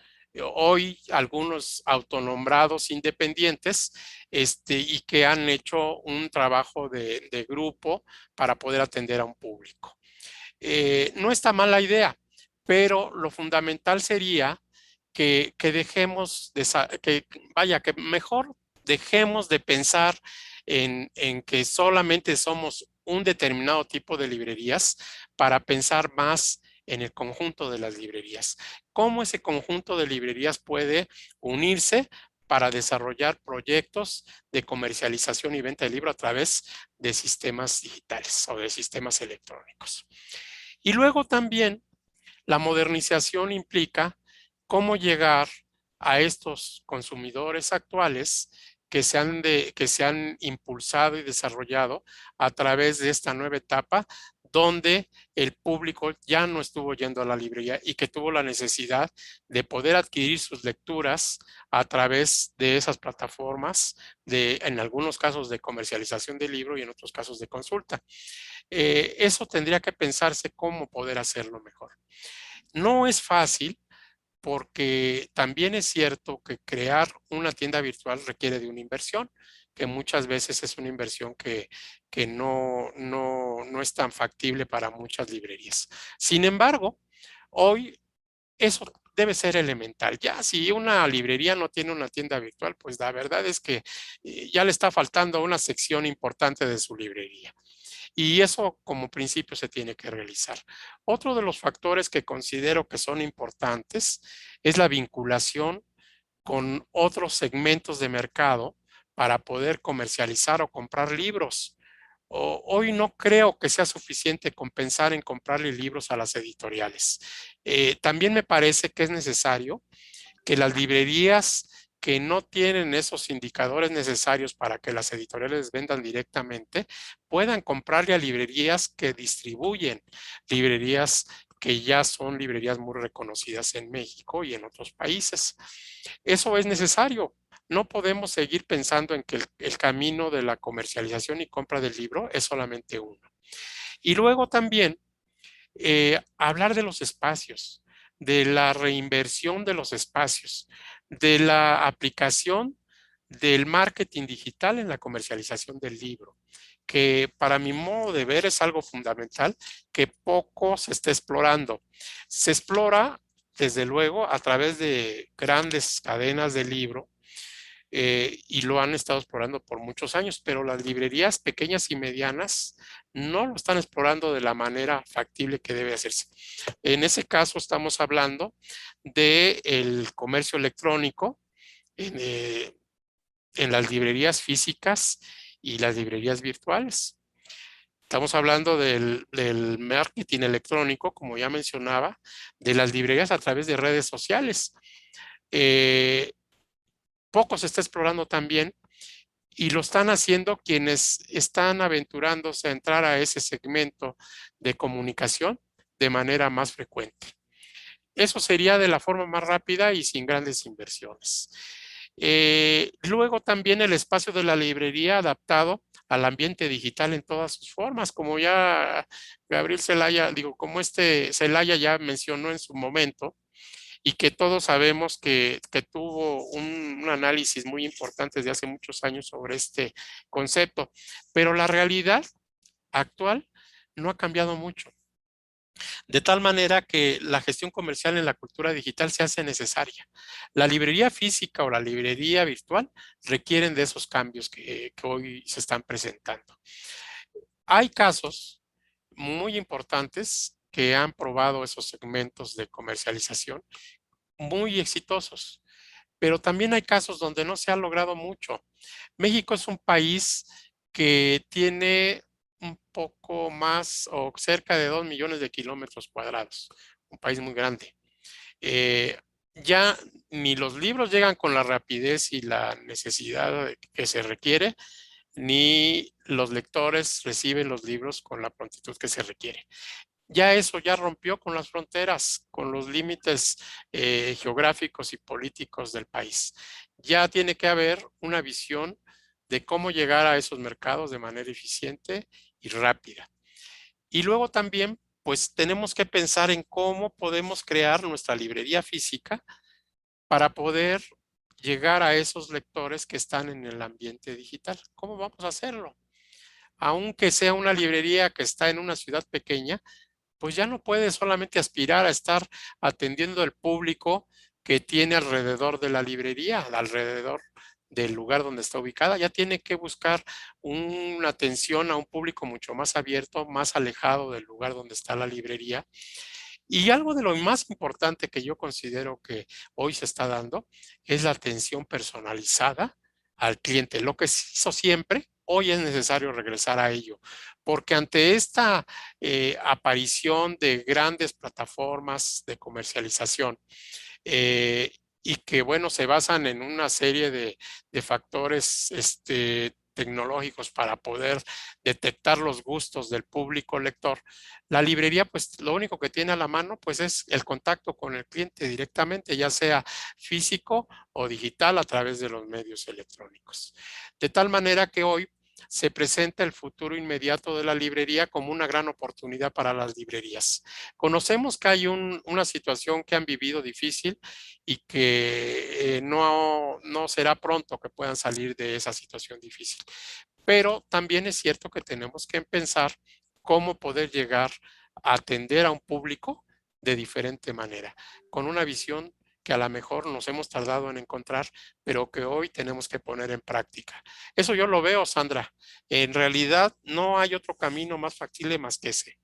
hoy algunos autonombrados independientes, y que han hecho un trabajo de grupo para poder atender a un público. No está mal la idea, pero lo fundamental sería que dejemos que mejor dejemos de pensar en que solamente somos un determinado tipo de librerías para pensar más en el conjunto de las librerías. ¿Cómo ese conjunto de librerías puede unirse para desarrollar proyectos de comercialización y venta de libro a través de sistemas digitales o de sistemas electrónicos? Y luego también la modernización implica cómo llegar a estos consumidores actuales que se han impulsado y desarrollado a través de esta nueva etapa donde el público ya no estuvo yendo a la librería y que tuvo la necesidad de poder adquirir sus lecturas a través de esas plataformas, en algunos casos de comercialización del libro y en otros casos de consulta. Eso tendría que pensarse cómo poder hacerlo mejor. No es fácil porque también es cierto que crear una tienda virtual requiere de una inversión, que muchas veces es una inversión que no es tan factible para muchas librerías. Sin embargo, hoy eso debe ser elemental. Ya si una librería no tiene una tienda virtual, pues la verdad es que ya le está faltando una sección importante de su librería. Y eso como principio se tiene que realizar. Otro de los factores que considero que son importantes es la vinculación con otros segmentos de mercado para poder comercializar o comprar libros. Hoy no creo que sea suficiente con pensar en comprarle libros a las editoriales. También me parece que es necesario que las librerías que no tienen esos indicadores necesarios para que las editoriales vendan directamente, puedan comprarle a librerías que distribuyen, librerías que ya son librerías muy reconocidas en México y en otros países. Eso es necesario. No podemos seguir pensando en que el camino de la comercialización y compra del libro es solamente uno. Y luego también hablar de los espacios, de la reinversión de los espacios, de la aplicación del marketing digital en la comercialización del libro, que para mi modo de ver es algo fundamental que poco se está explorando. Se explora, desde luego, a través de grandes cadenas de libro, y lo han estado explorando por muchos años, pero las librerías pequeñas y medianas no lo están explorando de la manera factible que debe hacerse. En ese caso estamos hablando del comercio electrónico en las librerías físicas y las librerías virtuales. Estamos hablando del marketing electrónico, como ya mencionaba, de las librerías a través de redes sociales. Poco se está explorando también y lo están haciendo quienes están aventurándose a entrar a ese segmento de comunicación de manera más frecuente. Eso sería de la forma más rápida y sin grandes inversiones. Luego también el espacio de la librería adaptado al ambiente digital en todas sus formas, como ya Gabriel Celaya, como Celaya ya mencionó en su momento, y que todos sabemos que tuvo un análisis muy importante desde hace muchos años sobre este concepto, pero la realidad actual no ha cambiado mucho. De tal manera que la gestión comercial en la cultura digital se hace necesaria. La librería física o la librería virtual requieren de esos cambios que hoy se están presentando. Hay casos muy importantes que han probado esos segmentos de comercialización muy exitosos, pero también hay casos donde no se ha logrado mucho. México es un país que tiene un poco más o cerca de 2 millones de kilómetros cuadrados, un país muy grande. Ya ni los libros llegan con la rapidez y la necesidad que se requiere, ni los lectores reciben los libros con la prontitud que se requiere. Ya eso ya rompió con las fronteras, con los límites geográficos y políticos del país. Ya tiene que haber una visión de cómo llegar a esos mercados de manera eficiente y rápida. Y luego también, pues tenemos que pensar en cómo podemos crear nuestra librería física para poder llegar a esos lectores que están en el ambiente digital. ¿Cómo vamos a hacerlo? Aunque sea una librería que está en una ciudad pequeña, pues ya no puede solamente aspirar a estar atendiendo al público que tiene alrededor de la librería, alrededor del lugar donde está ubicada, ya tiene que buscar una atención a un público mucho más abierto, más alejado del lugar donde está la librería. Y algo de lo más importante que yo considero que hoy se está dando es la atención personalizada al cliente. Lo que se hizo siempre, hoy es necesario regresar a ello, porque ante esta aparición de grandes plataformas de comercialización, y que, bueno, se basan en una serie de factores tecnológicos para poder detectar los gustos del público lector, la librería, pues lo único que tiene a la mano, pues es el contacto con el cliente directamente, ya sea físico o digital a través de los medios electrónicos. De tal manera que hoy se presenta el futuro inmediato de la librería como una gran oportunidad para las librerías. Conocemos que hay una situación que han vivido difícil y que no será pronto que puedan salir de esa situación difícil. Pero también es cierto que tenemos que pensar cómo poder llegar a atender a un público de diferente manera, con una visión que a lo mejor nos hemos tardado en encontrar, pero que hoy tenemos que poner en práctica. Eso yo lo veo, Sandra. En realidad no hay otro camino más factible más que ese.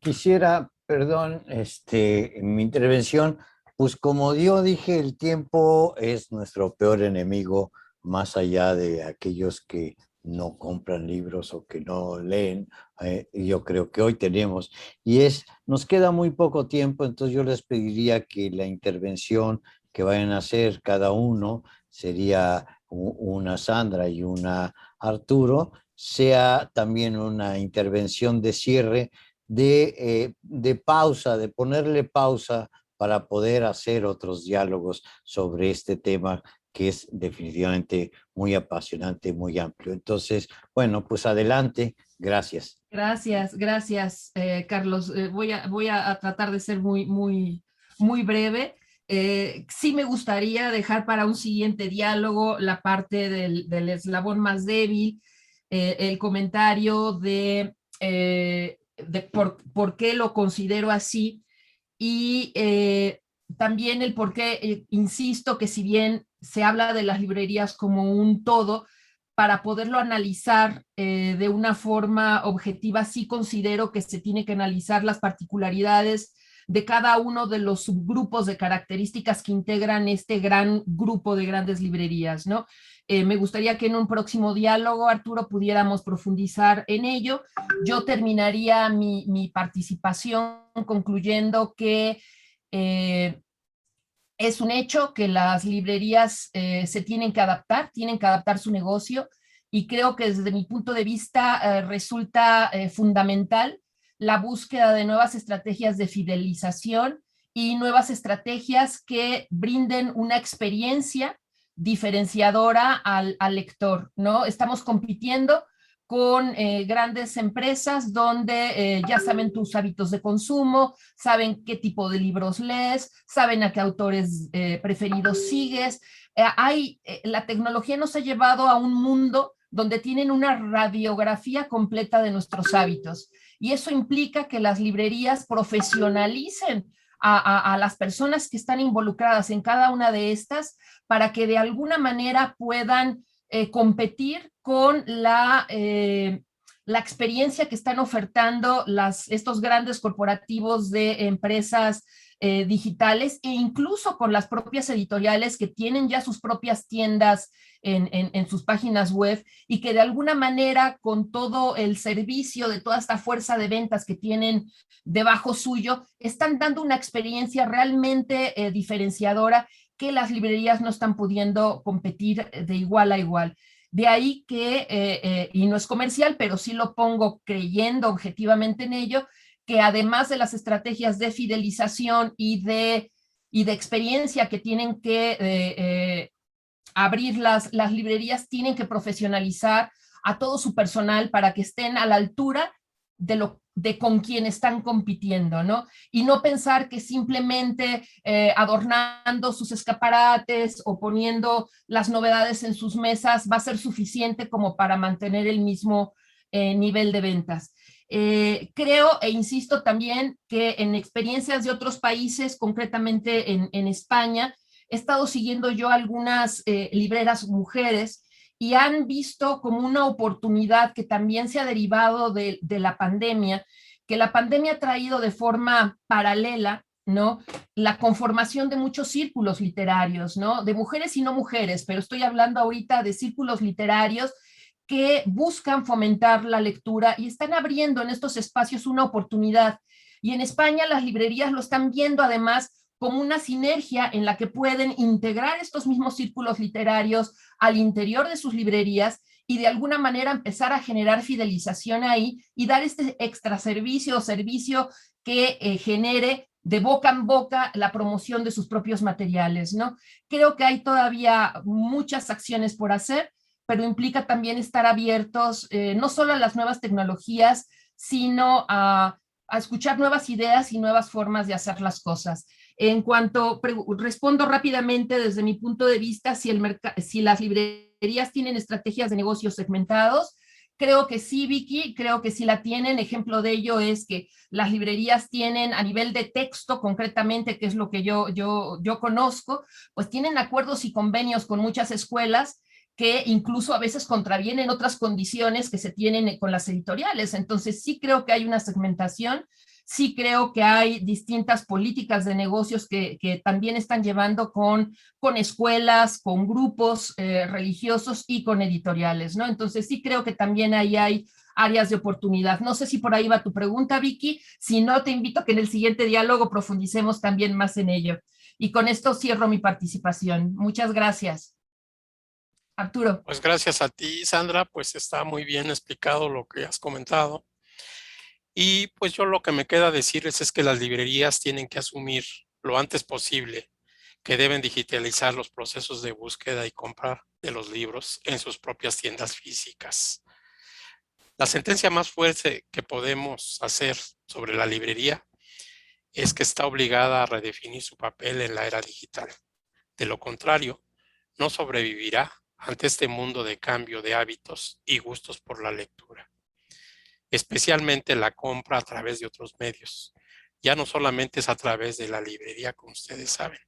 Quisiera, perdón, en mi intervención, pues como yo dije, el tiempo es nuestro peor enemigo, más allá de aquellos que no compran libros o que no leen. Yo creo que hoy tenemos, nos queda muy poco tiempo, entonces yo les pediría que la intervención que vayan a hacer cada uno, sería una Sandra y una Arturo, sea también una intervención de cierre, de pausa, de ponerle pausa para poder hacer otros diálogos sobre este tema que es definitivamente muy apasionante, muy amplio. Entonces, bueno, pues adelante, gracias. Gracias, Carlos. Voy a tratar de ser muy breve. Sí me gustaría dejar para un siguiente diálogo la parte del eslabón más débil, el comentario de por qué lo considero así y también el por qué, insisto que si bien se habla de las librerías como un todo, para poderlo analizar de una forma objetiva, sí considero que se tiene que analizar las particularidades de cada uno de los subgrupos de características que integran este gran grupo de grandes librerías, ¿no? Me gustaría que en un próximo diálogo, Arturo, pudiéramos profundizar en ello. Yo terminaría mi participación concluyendo que es un hecho que las librerías se tienen que adaptar su negocio, y creo que desde mi punto de vista resulta fundamental la búsqueda de nuevas estrategias de fidelización y nuevas estrategias que brinden una experiencia diferenciadora al lector, ¿no? Estamos compitiendo con grandes empresas donde ya saben tus hábitos de consumo, saben qué tipo de libros lees, saben a qué autores preferidos sigues. La tecnología nos ha llevado a un mundo donde tienen una radiografía completa de nuestros hábitos, y eso implica que las librerías profesionalicen a las personas que están involucradas en cada una de estas para que de alguna manera puedan competir con la experiencia que están ofertando estos grandes corporativos de empresas digitales, e incluso con las propias editoriales que tienen ya sus propias tiendas en sus páginas web, y que de alguna manera, con todo el servicio de toda esta fuerza de ventas que tienen debajo suyo, están dando una experiencia realmente diferenciadora que las librerías no están pudiendo competir de igual a igual. De ahí que, y no es comercial, pero sí lo pongo creyendo objetivamente en ello, que además de las estrategias de fidelización y de experiencia que tienen que abrir las librerías, tienen que profesionalizar a todo su personal para que estén a la altura de con quien están compitiendo, ¿no? Y no pensar que simplemente adornando sus escaparates o poniendo las novedades en sus mesas va a ser suficiente como para mantener el mismo nivel de ventas. Creo e insisto también que en experiencias de otros países, concretamente en España, he estado siguiendo yo algunas libreras mujeres, y han visto como una oportunidad que también se ha derivado de la pandemia, que la pandemia ha traído de forma paralela, ¿no?, la conformación de muchos círculos literarios, ¿no?, de mujeres y no mujeres, pero estoy hablando ahorita de círculos literarios que buscan fomentar la lectura y están abriendo en estos espacios una oportunidad. Y en España las librerías lo están viendo además como una sinergia en la que pueden integrar estos mismos círculos literarios al interior de sus librerías y de alguna manera empezar a generar fidelización ahí y dar este extra servicio o servicio que genere de boca en boca la promoción de sus propios materiales, ¿no? Creo que hay todavía muchas acciones por hacer, pero implica también estar abiertos no solo a las nuevas tecnologías, sino a escuchar nuevas ideas y nuevas formas de hacer las cosas. En cuanto, respondo rápidamente desde mi punto de vista, si las librerías tienen estrategias de negocios segmentados, creo que sí, Vicky, creo que sí la tienen. Ejemplo de ello es que las librerías tienen a nivel de texto, concretamente, que es lo que yo conozco, pues tienen acuerdos y convenios con muchas escuelas que incluso a veces contravienen otras condiciones que se tienen con las editoriales. Entonces sí creo que hay una segmentación, sí creo que hay distintas políticas de negocios que también están llevando con escuelas, con grupos religiosos y con editoriales, ¿no? Entonces sí creo que también ahí hay áreas de oportunidad. No sé si por ahí va tu pregunta, Vicky. Si no, te invito a que en el siguiente diálogo profundicemos también más en ello. Y con esto cierro mi participación. Muchas gracias. Arturo. Pues gracias a ti, Sandra, pues está muy bien explicado lo que has comentado. Y pues yo lo que me queda decirles es que las librerías tienen que asumir lo antes posible que deben digitalizar los procesos de búsqueda y compra de los libros en sus propias tiendas físicas. La sentencia más fuerte que podemos hacer sobre la librería es que está obligada a redefinir su papel en la era digital. De lo contrario, no sobrevivirá ante este mundo de cambio de hábitos y gustos por la lectura, especialmente la compra a través de otros medios. Ya no solamente es a través de la librería, como ustedes saben.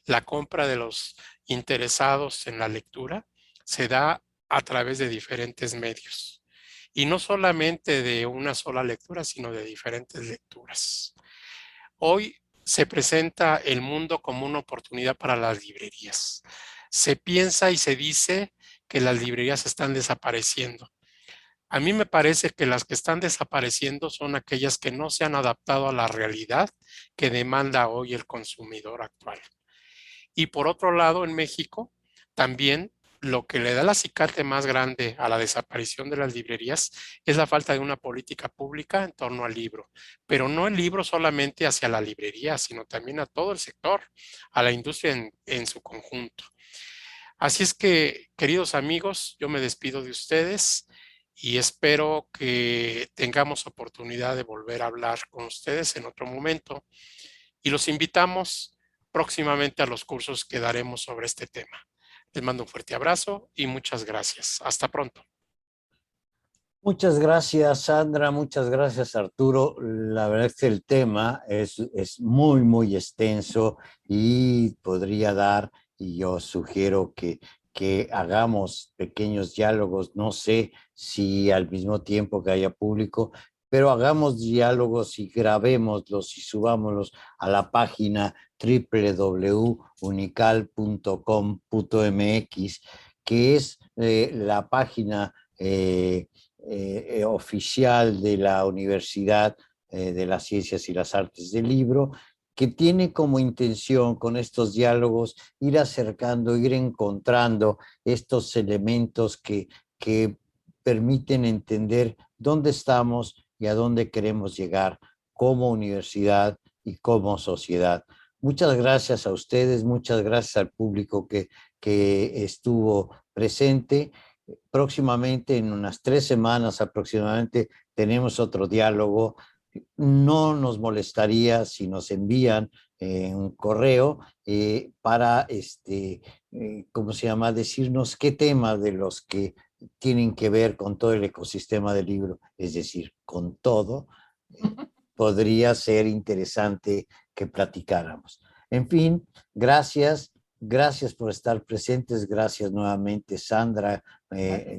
La compra de los interesados en la lectura se da a través de diferentes medios. Y no solamente de una sola lectura, sino de diferentes lecturas. Hoy se presenta el mundo como una oportunidad para las librerías. Se piensa y se dice que las librerías están desapareciendo. A mí me parece que las que están desapareciendo son aquellas que no se han adaptado a la realidad que demanda hoy el consumidor actual. Y por otro lado, en México, también lo que le da el acicate más grande a la desaparición de las librerías es la falta de una política pública en torno al libro, pero no el libro solamente hacia la librería, sino también a todo el sector, a la industria en su conjunto. Así es que, queridos amigos, yo me despido de ustedes y espero que tengamos oportunidad de volver a hablar con ustedes en otro momento y los invitamos próximamente a los cursos que daremos sobre este tema. Les mando un fuerte abrazo y muchas gracias. Hasta pronto. Muchas gracias, Sandra. Muchas gracias, Arturo. La verdad es que el tema es muy, muy extenso y podría dar, y yo sugiero que hagamos pequeños diálogos. No sé si al mismo tiempo que haya público, pero hagamos diálogos y grabémoslos y subámoslos a la página www.unical.com.mx, que es la página oficial de la Universidad de las Ciencias y las Artes del Libro, que tiene como intención con estos diálogos ir acercando, ir encontrando estos elementos que permiten entender dónde estamos y a dónde queremos llegar como universidad y como sociedad. Muchas gracias a ustedes, muchas gracias al público que estuvo presente. Próximamente, en unas 3 semanas aproximadamente, tenemos otro diálogo. No nos molestaría si nos envían un correo para, ¿cómo se llama?, decirnos qué temas de los que tienen que ver con todo el ecosistema del libro, es decir, con todo, podría ser interesante que platicáramos. En fin, gracias. Gracias por estar presentes. Gracias nuevamente, Sandra,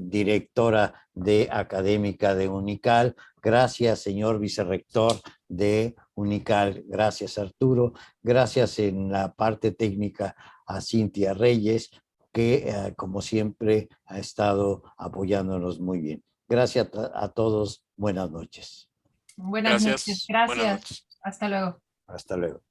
directora académica de Unical. Gracias, señor vicerrector de Unical. Gracias, Arturo. Gracias en la parte técnica a Cintia Reyes, que como siempre ha estado apoyándonos muy bien. Gracias a todos. Buenas noches. Buenas noches. Gracias. Buenas noches. Hasta luego. Hasta luego.